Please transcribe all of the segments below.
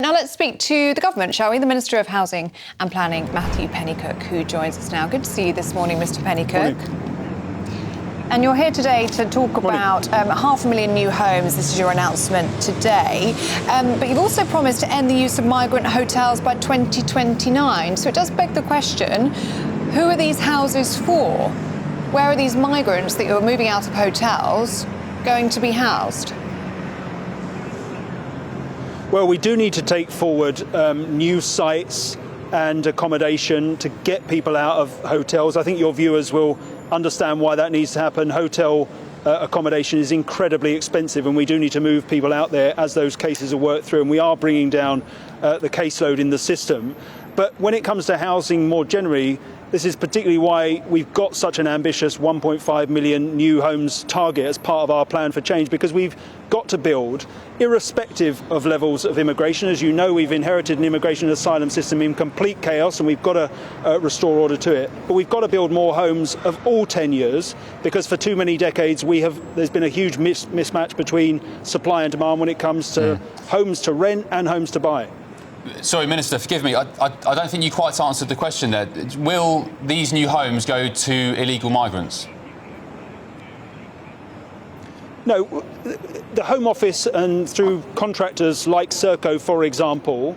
Now let's speak to the government, shall we? The Minister of Housing and Planning, Matthew Pennycook, who joins us now. Good to see you this morning, Mr. Pennycook. And you're here today to talk about 500,000 new homes. This is your announcement today. But you've also promised to end the use of migrant hotels by 2029. So it does beg the question, who are these houses for? Where are these migrants that you're moving out of hotels going to be housed? Well, we do need to take forward new sites and accommodation to get people out of hotels. I think your viewers will understand why that needs to happen. Hotel accommodation is incredibly expensive, and we do need to move people out there as those cases are worked through, and we are bringing down the caseload in the system. But when it comes to housing more generally, this is particularly why we've got such an ambitious 1.5 million new homes target as part of our plan for change, because we've got to build, irrespective of levels of immigration. As you know, we've inherited an immigration and asylum system in complete chaos, and we've got to restore order to it. But we've got to build more homes of all tenures, because for too many decades there's been a huge mismatch between supply and demand when it comes to homes to rent and homes to buy. Sorry, Minister, forgive me. I don't think you quite answered the question there. Will these new homes go to illegal migrants? No, the Home Office and through contractors like Serco, for example,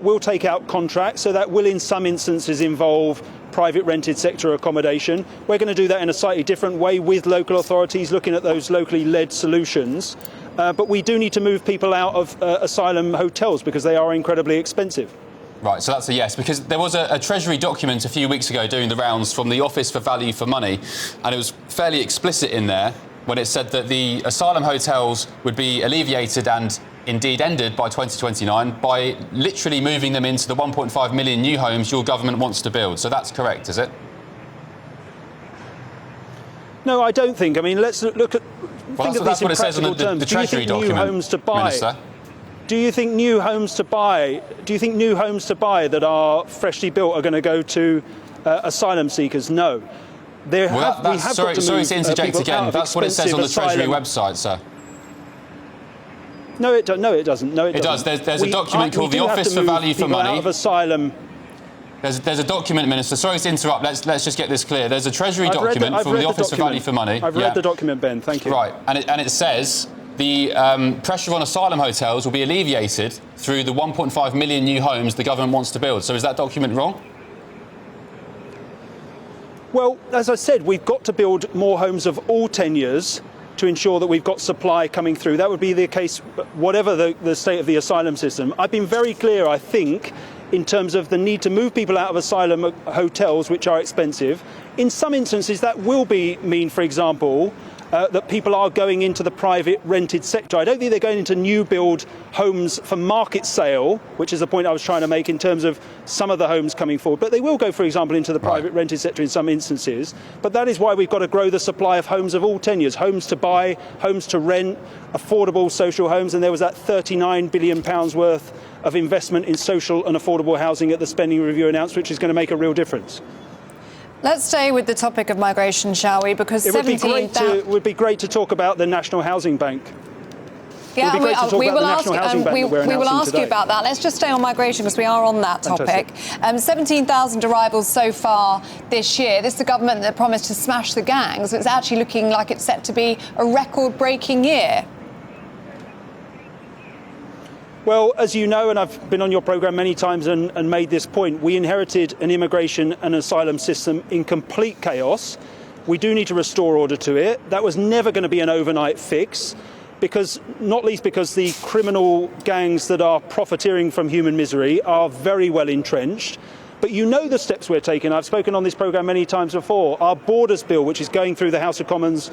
will take out contracts. So that will in some instances involve private rented sector accommodation. We're going to do that in a slightly different way with local authorities, looking at those locally led solutions. But we do need to move people out of asylum hotels because they are incredibly expensive. Right, so that's a yes, because there was a Treasury document a few weeks ago doing the rounds from the Office for Value for Money, and it was fairly explicit in there when it said that the asylum hotels would be alleviated and indeed ended by 2029 by literally moving them into the 1.5 million new homes your government wants to build. So that's correct, is it? No, I don't think. I mean, let's look at... Well, that's what it says on the Treasury document, homes to buy, Minister. Do you think new homes to buy that are freshly built are going to go to asylum seekers? No. Sorry to interject again. That's what it says on the Treasury website, sir. No, it doesn't. No, it does. There's a document called the Office for Value for Money. Out of asylum. There's a document, Minister. Sorry to interrupt. Let's just get this clear. There's a Treasury document from the Office for Value for Money. I've read the document, Ben. Thank you. Right, and it says the pressure on asylum hotels will be alleviated through the 1.5 million new homes the government wants to build. So is that document wrong? Well, as I said, we've got to build more homes of all tenures to ensure that we've got supply coming through. That would be the case whatever the state of the asylum system. I've been very clear, I think, in terms of the need to move people out of asylum hotels, which are expensive. In some instances, that will mean, for example, that people are going into the private rented sector. I don't think they're going into new build homes for market sale, which is the point I was trying to make in terms of some of the homes coming forward. But they will go, for example, into the private rented sector in some instances. But that is why we've got to grow the supply of homes of all tenures, homes to buy, homes to rent, affordable social homes. And there was that £39 billion worth of investment in social and affordable housing at the spending review announced, which is going to make a real difference. Let's stay with the topic of migration, shall we? Because it would be great to talk about the National Housing Bank. Yeah, we will ask you about that. Let's just stay on migration because we are on that topic. 17,000 arrivals so far this year. This is the government that promised to smash the gangs. It's actually looking like it's set to be a record-breaking year. Well, as you know, and I've been on your programme many times and made this point, we inherited an immigration and asylum system in complete chaos. We do need to restore order to it. That was never going to be an overnight fix, not least because the criminal gangs that are profiteering from human misery are very well entrenched. But you know the steps we're taking. I've spoken on this programme many times before. Our Borders Bill, which is going through the House of Commons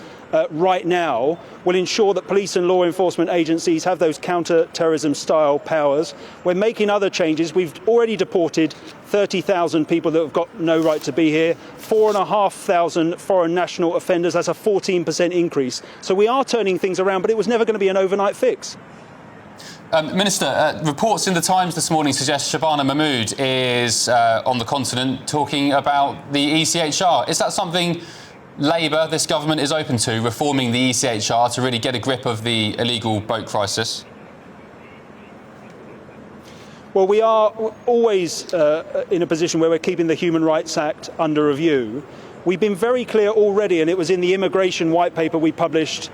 right now, will ensure that police and law enforcement agencies have those counter-terrorism style powers. We're making other changes. We've already deported 30,000 people that have got no right to be here, 4,500 foreign national offenders. That's a 14% increase. So we are turning things around, but it was never going to be an overnight fix. Minister, reports in the Times this morning suggest Shabana Mahmood is on the continent talking about the ECHR. Is that something Labour, this government, is open to, reforming the ECHR to really get a grip of the illegal boat crisis? Well, we are always in a position where we're keeping the Human Rights Act under review. We've been very clear already, and it was in the immigration white paper we published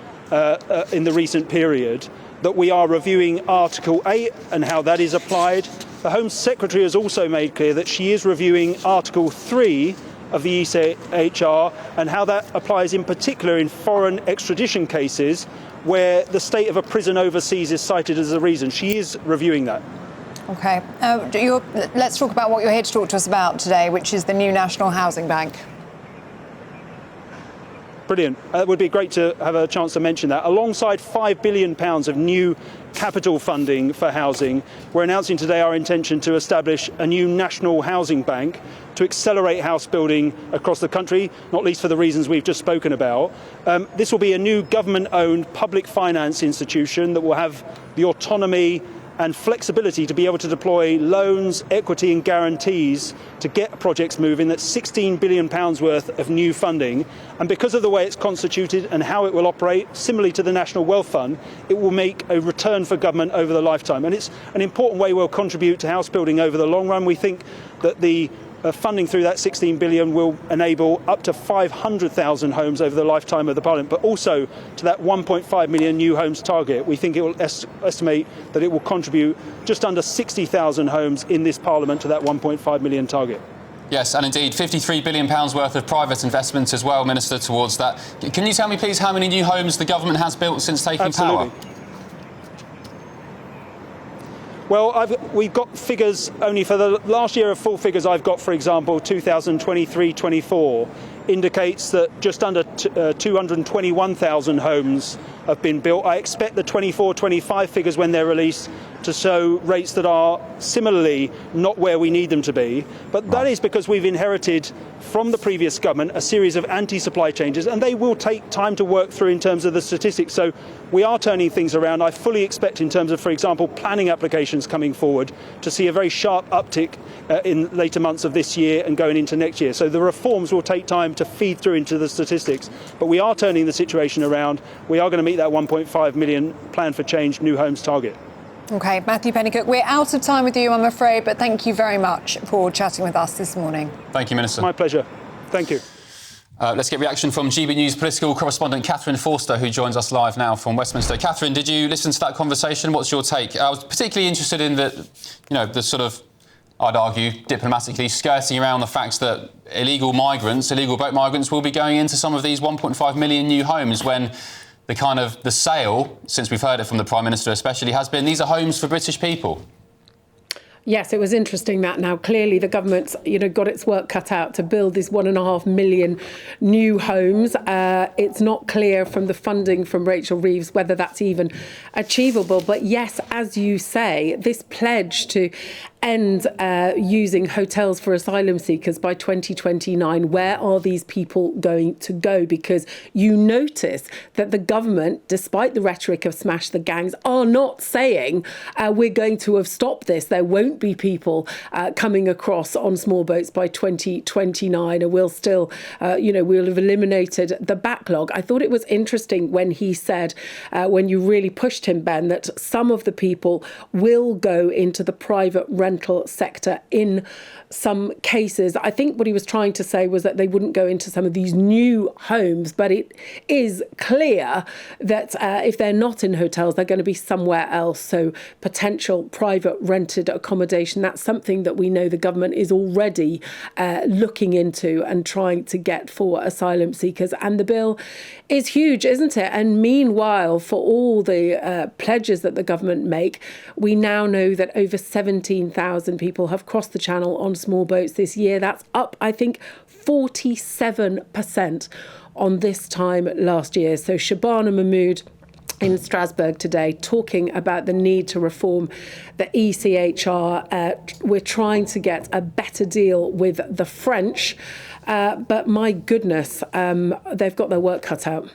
in the recent period, that we are reviewing Article 8 and how that is applied. The Home Secretary has also made clear that she is reviewing Article 3 of the ECHR and how that applies in particular in foreign extradition cases where the state of a prison overseas is cited as a reason. She is reviewing that. OK. Let's talk about what you're here to talk to us about today, which is the new National Housing Bank. Brilliant. It would be great to have a chance to mention that. Alongside £5 billion of new capital funding for housing, we're announcing today our intention to establish a new national housing bank to accelerate house building across the country, not least for the reasons we've just spoken about. This will be a new government-owned public finance institution that will have the autonomy and flexibility to be able to deploy loans, equity and guarantees to get projects moving. That's £16 billion worth of new funding. And because of the way it's constituted and how it will operate, similarly to the National Wealth Fund, it will make a return for government over the lifetime. And it's an important way we'll contribute to house building over the long run. We think that the funding through that 16 billion will enable up to 500,000 homes over the lifetime of the Parliament, but also to that 1.5 million new homes target. We think it will estimate that it will contribute just under 60,000 homes in this Parliament to that 1.5 million target. Yes, and indeed, £53 billion worth of private investment as well, Minister, towards that. Can you tell me, please, how many new homes the government has built since taking power? Well, we've got figures only for the last year of full figures I've got, for example, 2023-24, indicates that just under 221,000 homes have been built. I expect the 24-25 figures when they're released to show rates that are similarly not where we need them to be. But that is because we've inherited from the previous government a series of anti-supply changes, and they will take time to work through in terms of the statistics. So we are turning things around. I fully expect in terms of, for example, planning applications coming forward to see a very sharp uptick in later months of this year and going into next year. So the reforms will take time to feed through into the statistics. But we are turning the situation around. We are going to meet that 1.5 million plan for change new homes target. OK, Matthew Pennycook, we're out of time with you, I'm afraid, but thank you very much for chatting with us this morning. Thank you, Minister. My pleasure. Thank you. Let's get reaction from GB News political correspondent Catherine Forster, who joins us live now from Westminster. Catherine, did you listen to that conversation? What's your take? I was particularly interested in the sort of, I'd argue, diplomatically skirting around the fact that illegal boat migrants will be going into some of these 1.5 million new homes when the sale, since we've heard it from the Prime Minister especially, has been these are homes for British people. Yes, it was interesting that now clearly the government's, got its work cut out to build these 1.5 million new homes. It's not clear from the funding from Rachel Reeves whether that's even achievable. But yes, as you say, this pledge to end using hotels for asylum seekers by 2029. Where are these people going to go? Because you notice that the government, despite the rhetoric of smash the gangs, are not saying we're going to have stopped this. There won't be people coming across on small boats by 2029, and we'll still, we'll have eliminated the backlog. I thought it was interesting when he said, when you really pushed him, Ben, that some of the people will go into the private rental sector in some cases. I think what he was trying to say was that they wouldn't go into some of these new homes, but it is clear that if they're not in hotels, they're going to be somewhere else. So potential private rented accommodation, that's something that we know the government is already looking into and trying to get for asylum seekers. And the bill is huge, isn't it? And meanwhile, for all the pledges that the government make, we now know that over 17,000 people have crossed the Channel on small boats this year. That's up, I think, 47% on this time last year. So Shabana Mahmood in Strasbourg today talking about the need to reform the ECHR. We're trying to get a better deal with the French, but my goodness, they've got their work cut out.